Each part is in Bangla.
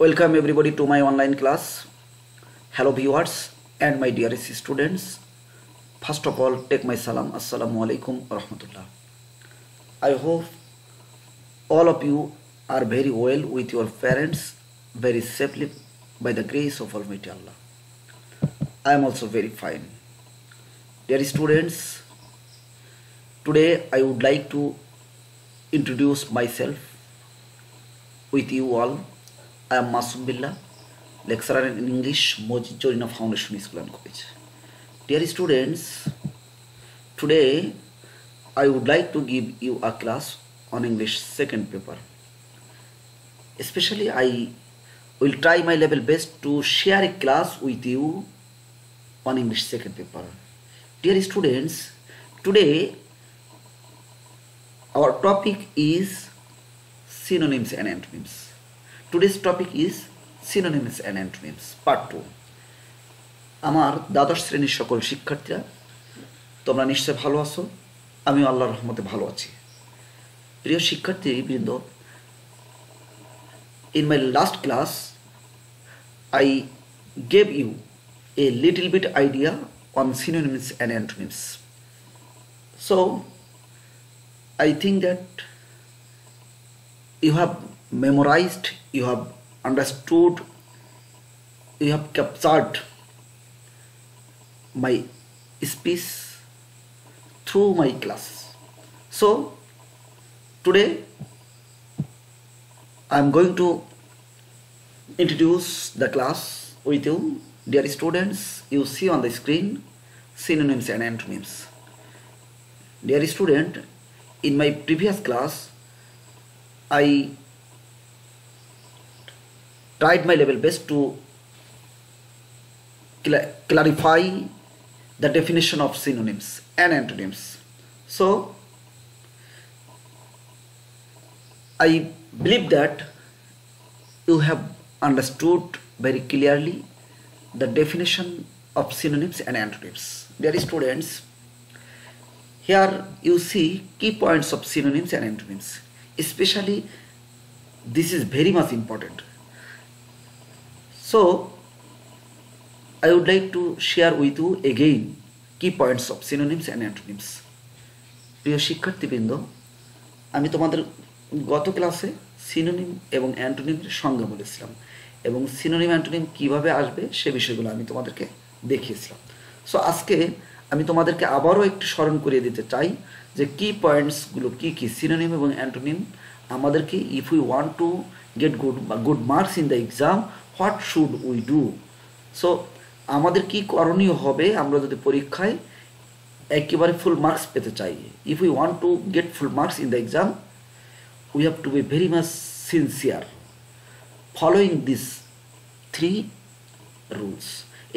Welcome everybody to my online class. Hello viewers and my dearest students. First of all, take my salam. Assalamu alaikum wa rahmatullah. I hope all of you are very well with your parents, very safely by the grace of Almighty Allah. I am also very fine. Dear students, today I would like to introduce myself with you all. I am Masum Billah, lecturer in English, Mojid Jorina Foundation School and College. Dear students, today I would like to give you a class on English second paper. Especially I will try my level best to share a class with you on English second paper. Dear students, today our topic is synonyms and antonyms. Today's topic is synonyms and antonyms part 2. আমার দ্বাদশ শ্রেণীর সকল শিক্ষার্থীরা তোমরা নিশ্চয় ভালো আছো, আমিও আল্লাহর রহমতে ভালো আছি। প্রিয় শিক্ষার্থীবৃন্দ, in my last class I gave you a little bit idea on synonyms and antonyms. So I think that you have memorized, you have understood, you have captured my speech through my class. So today I am going to introduce the class with you. Dear students, you see on the screen synonyms and antonyms. Dear student, in my previous class I tried my level best to clarify the definition of synonyms and antonyms. So I believe that you have understood very clearly the definition of synonyms and antonyms. Dear students, here you see key points of synonyms and antonyms. Especially this is very much important. So I would like to share with you again key points of synonyms and antonyms. প্রিয় শিক্ষার্থীবৃন্দ, আমি তোমাদের গত ক্লাসে সিনোনিম এবং অ্যান্টোনিমের সংজ্ঞা বলেছিলাম এবং সিনোনিম অ্যান্টোনিম কিভাবে আসবে সে বিষয়গুলো আমি তোমাদেরকে দেখিয়েছিলাম। সো আজকে আমি তোমাদেরকে আবারও একটু স্মরণ করিয়ে দিতে চাই যে কি পয়েন্টসগুলো কি কি সিনোনিম এবং অ্যান্টোনিম আমাদেরকে if we want to get good marks in the exam what should we do. So আমাদের কি করণীয় হবে আমরা যদি পরীক্ষায় একেবারে ফুল মার্কস পেতে চাই। If we want to get full marks in the exam we have two be very much sincere following this three rules.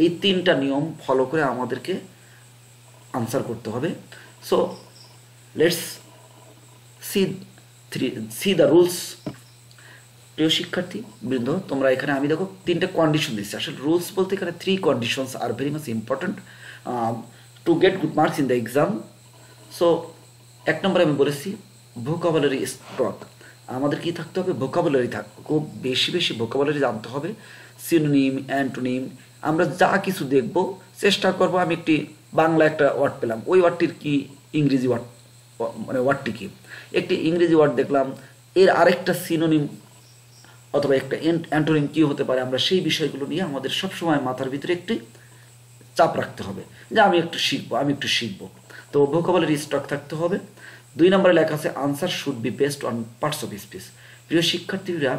এই তিনটা নিয়ম ফলো করে আমাদেরকে আনসার করতে হবে। So let's see the rules. প্রিয় শিক্ষার্থী বৃন্দ, তোমরা এখানে আমি দেখো তিনটা কন্ডিশন দিচ্ছি। আসলে রুলস বলতে এখানে three conditions are very much important to get good marks in the exam. So এক নম্বরে আমি বলেছি ভোকাবুলারি স্টক। আমাদের কি থাকতে হবে? ভোকাবুলারি থাকবে, খুব বেশি বেশি ভোকাবুলারি জানতে হবে। সিনোনিম অ্যান্টোনিম আমরা যা কিছু দেখব চেষ্টা করব। আমি একটি বাংলা একটা ওয়ার্ড পেলাম, ওই ওয়ার্ডটির কি ইংরেজি ওয়ার্ড, মানে ওয়ার্ডটি কি, একটি ইংরেজি ওয়ার্ড দেখলাম, এর আরেকটা সিনোনিম অথবা একটা অ্যান্টোনিম কী হতে পারে, আমরা সেই বিষয়গুলো নিয়ে আমাদের সবসময় মাথার ভিতরে একটি চাপ রাখতে হবে যে আমি একটু শিখবো। তো ভোকাবুলারি স্টক থাকতে হবে। 2 নম্বরে লেখা আছে answer should be based on parts of speech. প্রিয় শিক্ষার্থীরা,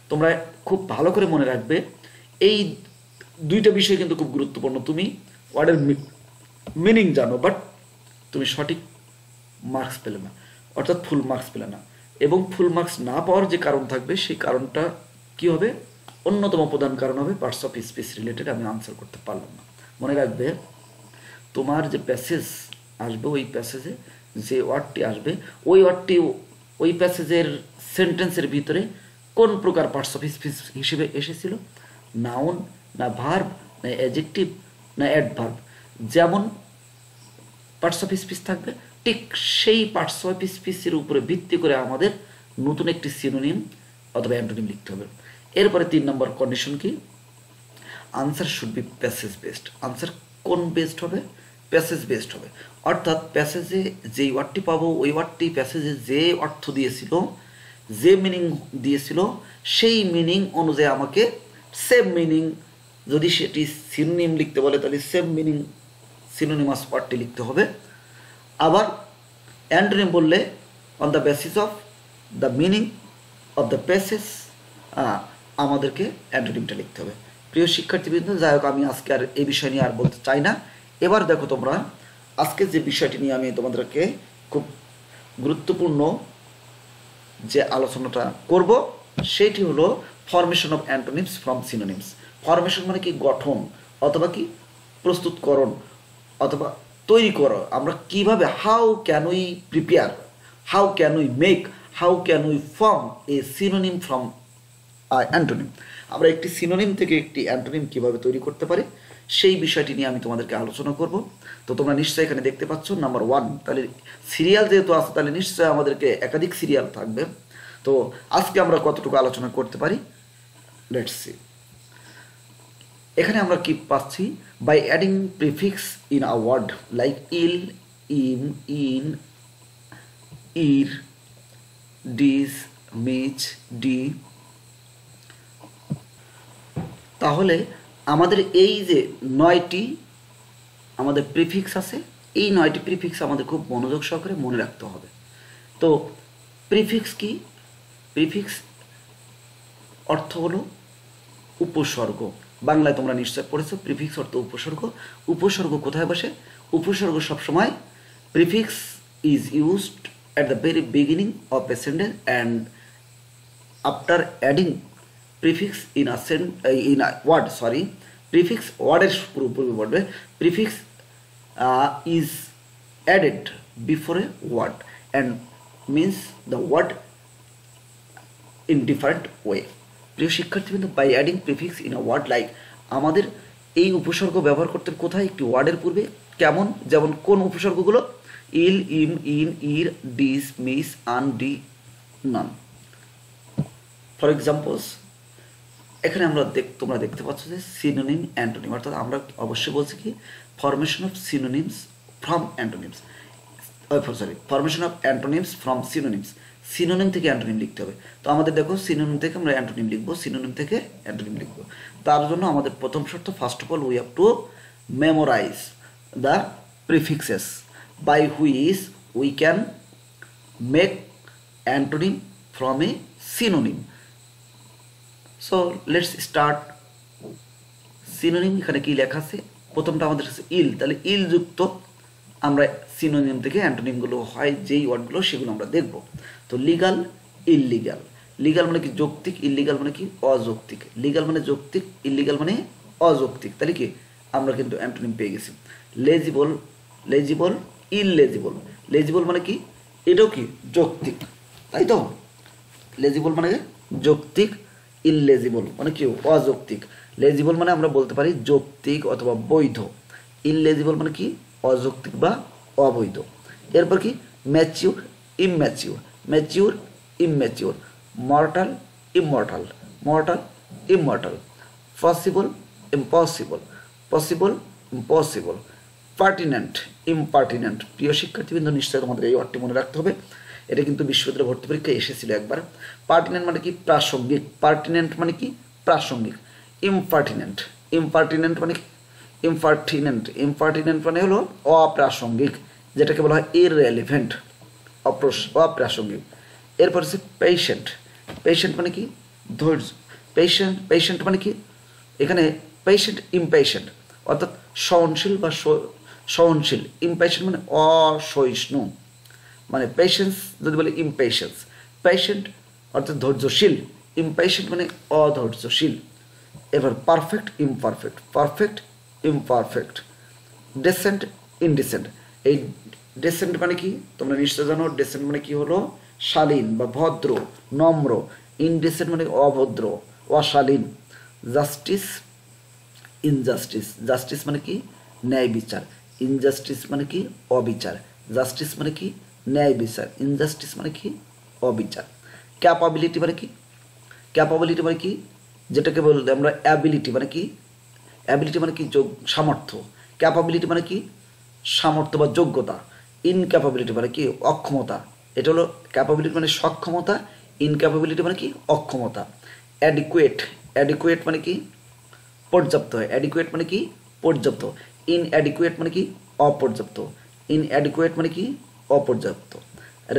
তোমরা খুব ভালো করে মনে রাখবে এই দুইটা বিষয় কিন্তু খুব গুরুত্বপূর্ণ। তুমি ওয়ার্ডের মিনিং জানো বাট তুমি সঠিক মার্কস পেলে না, অর্থাৎ ফুল মার্কস পেলে না। এবং ফুল মার্কস না পাওয়ার যে কারণ থাকবে সেই কারণটা কি হবে? অন্যতম প্রধান কারণ হবে পার্টস অফ স্পিচ রিলেটেড আমি আনসার করতে পারলাম না। মনে রাখবে তোমার যে প্যাসেজ আসবে, ওই প্যাসেজে যে ওয়ার্ডটি আসবে ওই ওয়ার্ডটি ওই প্যাসেজের সেন্টেন্সের ভিতরে কোন প্রকার পার্টস অফ স্পিচ হিসেবে এসেছিল, নাউন না ভার্ব না অ্যাডজেক্টিভ না অ্যাডভার্ব। যেমন পার্টস অফ স্পিচ থাকবে ঠিক সেই পার্টস অফ স্পিচের উপরে ভিত্তি করে আমাদের নতুন একটি সিনোনিম অথবা অ্যান্টোনিম লিখতে হবে। এরপরে 3 নম্বর কন্ডিশন কি, answer should be passage based. Answer কোন বেসড হবে, প্যাসেজ বেসড হবে। অর্থাৎ প্যাসেজে যেই ওয়ার্ডটি পাবো ওই ওয়ার্ডটি প্যাসেজে যে অর্থ দিয়েছিল, যে মিনিং দিয়েছিল, সেই মিনিং অনুযায়ী আমাকে সেম মিনিং, যদি সেটি সিনোনিম লিখতে বলে তাহলে সেম মিনিং সিনোনিমাস ওয়ার্ডটি লিখতে হবে। আবার অ্যান্টোনিম বললে on the basis of the meaning of the passage আমাদেরকে অ্যান্টোনিমটা লিখতে হবে। প্রিয় শিক্ষার্থীবৃন্দ, যাই হোক আমি আজকে আর এই বিষয় নিয়ে আর বলতে চাই না। এবার দেখো তোমরা, আজকে যে বিষয়টি নিয়ে আমি তোমাদেরকে খুব গুরুত্বপূর্ণ যে আলোচনাটা করব সেটি হলো formation of antonyms from synonyms. Formation মানে কি, গঠন অথবা কি প্রস্তুতকরণ অথবা তৈরি করো। আমরা কিভাবে, how can we prepare, how can we make, how can we form a synonym from antonym. আমরা একটি সিনোনিম থেকে একটি অ্যান্টোনিম কিভাবে তৈরি করতে পারি সেই বিষয়টি নিয়ে আমি তোমাদেরকে আলোচনা করব। তো তোমরা নিশ্চয়ই এখানে দেখতে পাচ্ছ নাম্বার 1, তাহলে সিরিয়াল যেহেতু আছে তাহলে নিশ্চয়ই আমাদেরকে একাধিক সিরিয়াল থাকবে। তো আজকে আমরা কতটুকু আলোচনা করতে পারি, লেটস সি। এখানে আমরা কি পাচ্ছি, by adding prefix in a word like il, im, in, ir, dish, miss, D. তাহলে আমাদের এই যে 9টি আমাদের প্রিফিক্স আছে, এই 9টি প্রিফিক্স আমাদের খুব মনোযোগ সহকারে মনে রাখতে হবে। তো প্রিফিক্স কি, প্রিফিক্স অর্থ হলো উপসর্গ। বাংলায় তোমরা নিশ্চয় পড়েছো, প্রিফিক্স অর্থ উপসর্গ। উপসর্গ কোথায় বসে, উপসর্গ সবসময়, prefix is used at the very beginning of a sentence and after adding prefix in a word, sorry, prefix ওয়ার্ডের পূর্বে পড়বে, prefix is added before a word and means the word in different way. প্রিয় শিক্ষার্থীবৃন্দ, by adding prefix in a word like, আমাদের এই উপসর্গ ব্যবহার করতে কোথায়, একটি ওয়ার্ডের পূর্বে। কেমন, যেমন কোন উপসর্গগুলো, ইল, im, in, ir, dis, mis, un, de, non. For examples, এখানে আমরা তোমরা দেখতে পাচ্ছ যে সিনোনিম, অ্যান্টোনিম, অর্থাৎ আমরা অবশ্যই বলছি কি formation of synonyms from antonyms, sorry, formation of antonyms from synonyms. Synonym থেকে অ্যান্টোনিম লিখতে হবে। তো আমাদের দেখো, সিনোনিম থেকে আমরা অ্যান্টোনিম লিখবো, সিনোনিম থেকে অ্যান্টোনিম লিখবো। তার জন্য আমাদের প্রথম শর্ত, first of all we have to memorize the prefixes by which we can make antonym from a synonym. So let's start. Synonym এখানে কি লেখা আছে, প্রথমটা আমাদের কাছে ইল, তাহলে ইল যুক্ত আমরা সিনোনিম থেকে অ্যান্টোনিমগুলো হয় যেই ওয়ার্ডগুলো সেগুলো আমরা দেখব। তো লিগাল, ইললিগাল। লিগাল মানে কি যৌক্তিক, ইললিগাল মানে কি অযৌক্তিক। লিগাল মানে যৌক্তিক, ইললিগাল মানে অযৌক্তিক। তাহলে কি আমরা কিন্তু অ্যান্টোনিম পেয়ে গেছি। লেজিবল, লেজিবল, ইললেজিবল। লেজিবল মানে কি, এটাও কি যৌক্তিক, তাই তো। লেজিবল মানে যৌক্তিক, ইললেজিবল মানে কি অযৌক্তিক। লেজিবল মানে আমরা বলতে পারি যৌক্তিক অথবা বৈধ, ইললেজিবল মানে কি অযৌক্তিক বা অবৈধ। এরপর কি mature, immature, mature, immature, mortal, immortal, mortal, immortal, possible, impossible, possible, impossible, pertinent, impertinent. প্রিয় শিক্ষার্থীবৃন্দ, নিশ্চয়ই তোমাদের এই ওয়ার্ডটি মনে রাখতে হবে, এটা কিন্তু বিশ্ববিদ্যালয় ভর্তি পরীক্ষায় এসেছিল একবার। পার্টিনেন্ট মানে কি প্রাসঙ্গিক, পার্টিনেন্ট মানে কি প্রাসঙ্গিক। ইমপার্টিনেন্ট, ইমপার্টিনেন্ট মানে কি ইমপার্টিনেন্ট, ইমপার্টিনেন্ট মানে হলো অপ্রাসঙ্গিক, যেটাকে বলা হয় ইররেলিভেন্ট, অপ্রাসঙ্গিক। এরপর হচ্ছে পেশেন্ট, পেশেন্ট মানে কি ধৈর্য, পেশেন্ট, পেশেন্ট মানে কি এখানে পেশেন্ট, ইমপেশেন্ট অর্থাৎ সহনশীল বা সহনশীল, ইমপেশেন্ট মানে অসহিষ্ণু, মানে পেশেন্স যদি বলে ইমপেশেন্স, পেশেন্ট অর্থাৎ ধৈর্যশীল, ইমপেশেন্ট মানে অধৈর্যশীল। এবার perfect, imperfect, perfect, imperfect, decent, indecent. এই ডেসেন্ট মানে কি তোমরা নিশ্চয় জানো, ডেসেন্ট মানে কি হলো শালীন বা ভদ্র, নম্র। ইনডিসেন্ট মানে অভদ্র, অশালীন। জাস্টিস, ইনজাস্টিস, জাস্টিস মানে কি ন্যায় বিচার, ইনজাস্টিস মানে কি অবিচার। জাস্টিস মানে কি ন্যায় বিচার, ইনজাস্টিস মানে কি অবিচার। ক্যাপাবিলিটি মানে কি, ক্যাপাবিলিটি মানে কি যেটাকে বলতে আমরা অ্যাবিলিটি মানে কি, অ্যাবিলিটি মানে কি সামর্থ্য, ক্যাপাবিলিটি মানে কি সামর্থ্য বা যোগ্যতা, ইনক্যাপাবিলিটি মানে কি অক্ষমতা। এটা হলো ক্যাপাবিলিটি মানে সক্ষমতা, ইনক্যাপাবিলিটি মানে কি অক্ষমতা। অ্যাডিকুয়েট, অ্যাডিকুয়েট মানে কি পর্যাপ্ত, অ্যাডিকুয়েট মানে কি পর্যাপ্ত। ইনঅ্যাডিকুয়েট মানে কি অপর্যাপ্ত, ইনঅ্যাডিকুয়েট মানে কি অপর্যাপ্ত।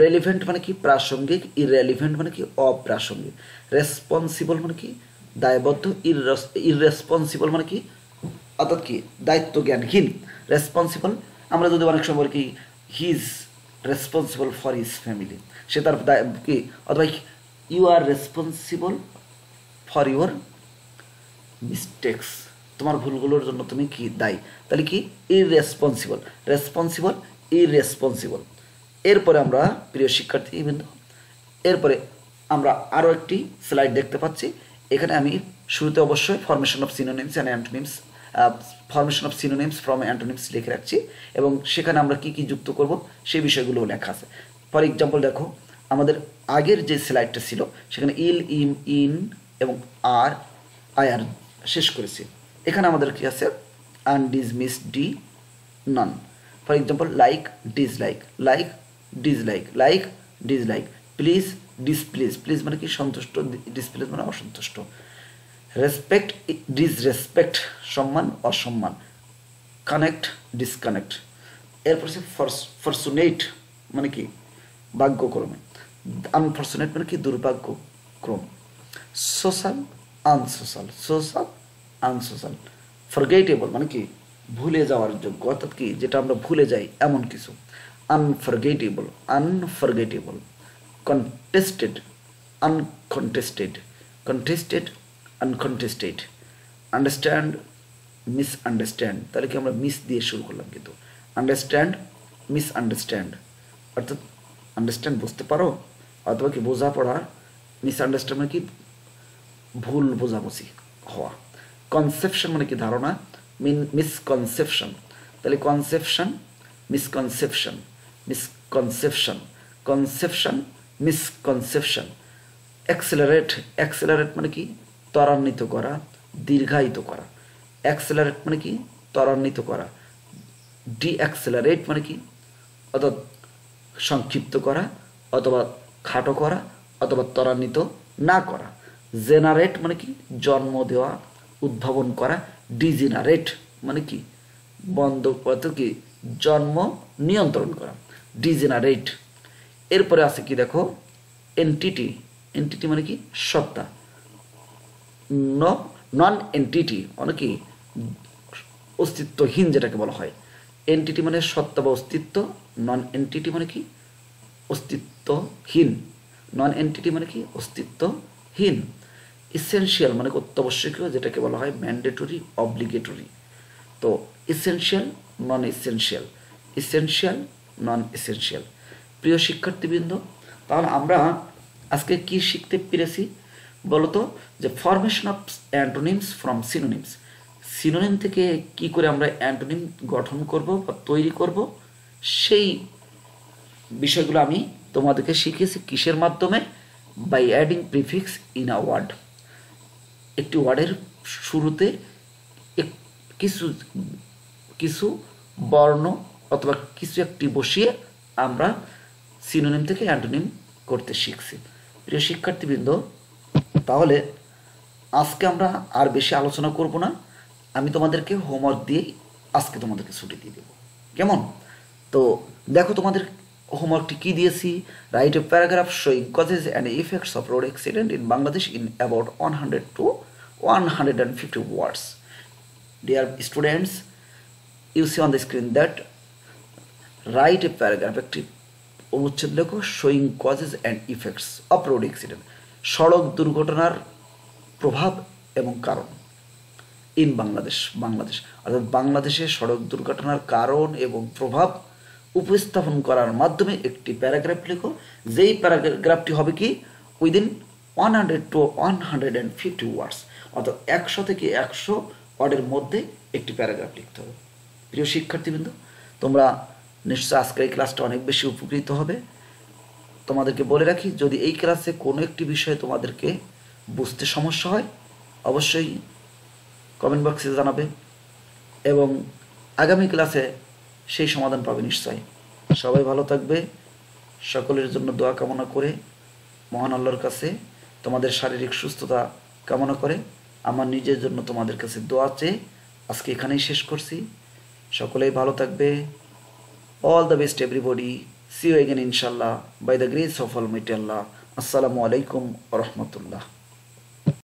রেলিভেন্ট মানে কি প্রাসঙ্গিক, ইররেলিভেন্ট মানে কি অপ্রাসঙ্গিক। রেসপন্সিবল মানে কি দায়বদ্ধ, ইররেসপন্সিবল মানে কি অর্থাৎ কি দায়িত্ব জ্ঞানহীন। রেসপন্সিবল আমরা যদি অনেক সময় বলি কি he is responsible for his family, সে তার কি, অথবা you are responsible for your mistakes, তোমার ভুলগুলোর জন্য তুমি কি দায়ী, তাহলে কি ইররেসপন্সিবল, রেসপন্সিবল, ইররেসপন্সিবল। এরপরে আমরা প্রিয় শিক্ষার্থীবৃন্দ, এরপরে আমরা আরও একটি স্লাইড দেখতে পাচ্ছি। এখানে আমি শুরুতে অবশ্যই formation of synonyms and antonyms, formation of synonyms from antonyms লিখে রাখছি, এবং সেখানে আমরা কি কি যুক্ত করব সেই বিষয়গুলো লেখা আছে। ফর এক্সাম্পল দেখো, আমাদের আগের যে স্লাইডটা ছিল সেখানে ইল, ইম, ইন এবং আর, আয়ার শেষ করেছি। এখানে আমাদের কি আছে আনডিসমিস, ডি, non. For example like, dislike, like, dislike, like, dislike. Please, displease, please মানে কি সন্তুষ্ট, ডিসপ্লিজ মানে অসন্তুষ্ট। রেসপেক্ট, ডিসরেসপেক্ট সম্মান, অসম্মান। Connect, disconnect. এরপর হচ্ছে ফরচুনেট মানে কি ভাগ্যক্রমে। আনফরচুনেট মানে কি দুর্ভাগ্যক্রম। Social, unsocial, social, unsocial. Forgettable মানে কি ভুলে যাওয়ার যোগ্য, অর্থাৎ কি যেটা আমরা ভুলে যাই এমন কিছু। Unforgettable, unforgettable. Contested, uncontested, contested, uncontested. Understand, misunderstand, তাহলে কি আমরা মিস দিয়ে শুরু করলাম, কিন্তু আন্ডারস্ট্যান্ড, মিসআন্ডারস্ট্যান্ড অর্থাৎ আন্ডারস্ট্যান্ড বুঝতে পারো, অথবা কি বোঝাপড়া, মিসআন্ডারস্ট্যান্ড মানে কি ভুল বোঝাবুঝি হওয়া। কনসেপশন মানে কি ধারণা, মিসকনসেপশন, তাহলে conception, misconception, misconception, conception, misconception. Accelerate, accelerate মানে কি ত্বরান্বিত করা, দীর্ঘায়িত করা। অ্যাক্সেলারেট মানে কি ত্বরান্বিত করা। ডিঅ্যাক্সেলারেট মানে কি অর্থাৎ সংক্ষিপ্ত করা, অথবা খাটো করা, অথবা ত্বরান্বিত না করা। জেনারেট মানে কি জন্ম দেওয়া, উদ্ভাবন করা। ডিজেনারেট মানে কি বন্ধ, অর্থাৎ কি জন্ম নিয়ন্ত্রণ করা, ডিজেনারেট। এরপরে আছে কি দেখো এন্টিটি, এন্টিটি মানে কি সত্তা। নন এন্টিটি মানে কি অস্তিত্বহীন যেটাকে বলা হয়। এন্টিটি মানে সত্তা বা অস্তিত্ব, নন এন্টিটি মানে কি অস্তিত্বহীন, নন এন্টিটি মানে কি অস্তিত্বহীন। ইসেনশিয়াল মানে অত্যাবশ্যকীয়, যেটাকে বলা হয় ম্যান্ডেটরি, অব্লিগেটরি। তো ইসেনশিয়াল, নন এসেনশিয়াল, ইসেনশিয়াল, নন এসেনশিয়াল। প্রিয় শিক্ষার্থীবৃন্দ, তাহলে আমরা আজকে কি শিখতে পেরেছি বলতো, যে formation of antonyms from synonyms, synonym থেকে কি করে আমরা অ্যান্টোনিম গঠন করব বা তৈরি করব, সেই বিষয়গুলো আমি তোমাদেরকে শিখিয়েছি। কিসের মাধ্যমে? By adding prefix in a word. একটি ওয়ার্ডের শুরুতে কিছু কিছু বর্ণ অথবা কিছু একটি বসিয়ে আমরা সিনোনিম থেকে অ্যান্টোনিম করতে শিখছি। প্রিয় শিক্ষার্থীবৃন্দ, তাহলে আজকে আমরা আর বেশি আলোচনা করব না, আমি তোমাদেরকে হোমওয়ার্ক দিয়েই আজকে তোমাদেরকে ছুটি দিয়ে দেবো, কেমন? তো দেখো তোমাদের হোমওয়ার্কটি কী দিয়েছি। Write a paragraph showing causes and effects of road accident in Bangladesh in about 100 to 150 words. Dear students, you see on the screen that write a paragraph, একটি অনুচ্ছেদ লেখো, showing causes and effects of road accident, সড়ক দুর্ঘটনার প্রভাব এবং কারণ, ইন বাংলাদেশ, বাংলাদেশ অর্থাৎ বাংলাদেশে সড়ক দুর্ঘটনার কারণ এবং প্রভাব উপস্থাপন করার মাধ্যমে একটি প্যারাগ্রাফ লেখো। যেই প্যারাগ্রাফটি হবে কি উইদিন 100 to 150 ওয়ার্ডস, অর্থাৎ 100 থেকে 100 ওয়ার্ডের মধ্যে একটি প্যারাগ্রাফ লিখতে হবে। প্রিয় শিক্ষার্থীবৃন্দ, তোমরা নিশ্চয় আজকের এই ক্লাসটা অনেক বেশি উপকৃত হবে। তোমাদেরকে বলে রাখি, যদি এই ক্লাসে কোনো একটি বিষয়ে তোমাদেরকে বুঝতে সমস্যা হয় অবশ্যই কমেন্ট বক্সে জানাবে এবং আগামী ক্লাসে সেই সমাধান পাবে নিশ্চয়। সবাই ভালো থাকবে, সকলের জন্য দোয়া কামনা করে মহান আল্লাহর কাছে তোমাদের শারীরিক সুস্থতা কামনা করে আমার নিজের জন্য তোমাদের কাছে দোয়া চেয়ে আজকে এখানেই শেষ করছি। সকলেই ভালো থাকবে। All the best everybody. See you again ইনশাল্লাহ by the grace of almighty Allah. আসসালামু আলাইকুম ওয়া রাহমাতুল্লাহ।